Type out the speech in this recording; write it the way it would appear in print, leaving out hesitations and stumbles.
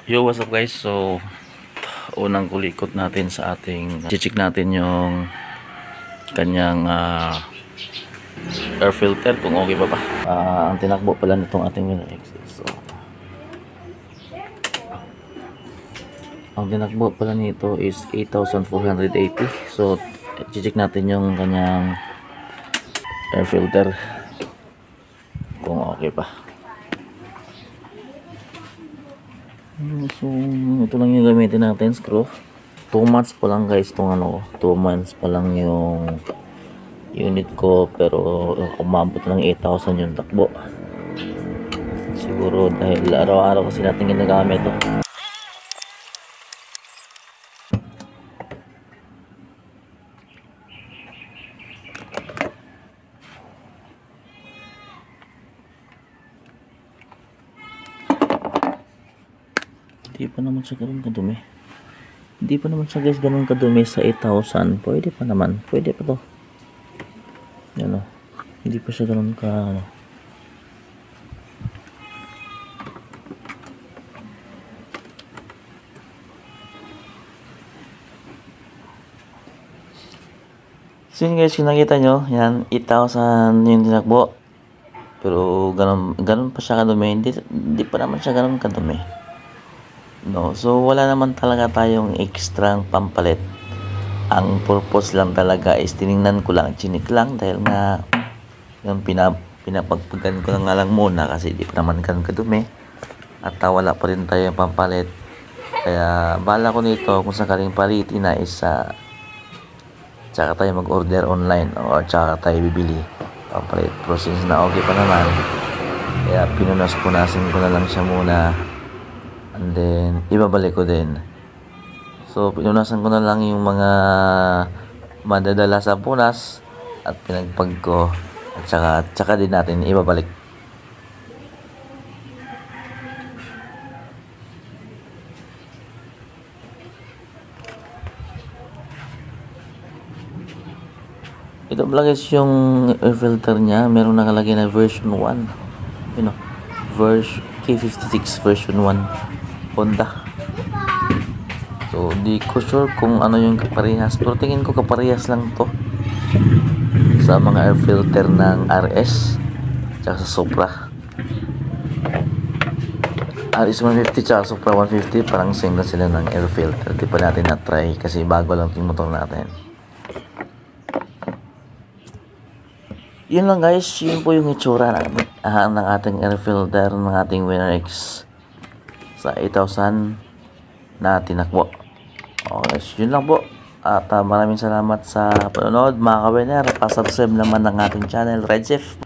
Yo, what's up guys? So, unang kulikot natin sa ating check natin yung kanyang air filter kung okay pa ba. Ang tinakbo pala nitong ating winner exit. So, ang tinakbo pala nito is 8,480. So, check natin yung kanyang air filter kung okay pa. So, ito lang yung gamitin natin, screw. 2 months pa lang guys itong 2 months pa lang yung unit ko, pero umabot ng 8,000 yung takbo. Siguro dahil araw-araw kasi natin ginagamit ito. Hindi pa naman siya ganun kadumi. Hindi pa naman siya guys ganun kadumi sa 8,000. Pwede pa naman. Pwede pa to. Yan o. Hindi pa siya ganun ka So yun guys, kung nakita nyo, yan, 8,000 yung tinakbo. Pero ganun pa siya kadumi. Hindi pa naman siya ganun kadumi. No, so wala naman talaga tayong extra pampalit. Ang purpose lang talaga is tiningnan ko lang, chinik lang dahil nga yung pinapagpagan ko na nga lang muna kasi di pa naman ganun kadumi at wala pa rin tayong pampalit. Kaya bala ko nito kung sakaling palitin na is tsaka tayo mag-order online o tsaka tayo bibili pampalit. Pero since na okay pa naman, kaya pinunas-punasin ko na lang siya muna. And then, ibabalik ko din. So, pinunasan ko na lang yung mga madadala sa punas at pinagpag ko. At saka din natin ibabalik. Ito pala guys yung air filter niya. Meron nakalagay na version 1. You know, K56 version 1. Honda. So, di ko sure kung ano yung kaparehas. Pero tingin ko kaparehas lang to sa mga air filter ng RS tsaka sa Supra. RS 150 tsaka Supra 150 parang same na sila ng air filter. Di pa natin na-try kasi bago lang yung motor natin. Yun lang guys. Yun po yung itsura ng ating air filter ng ating Winner X sa 8,000 na tinakbo. Okay, yun lang po. At maraming salamat sa panonood mga ka-winner. Pa-subscribe naman ng ating channel, Red Chef.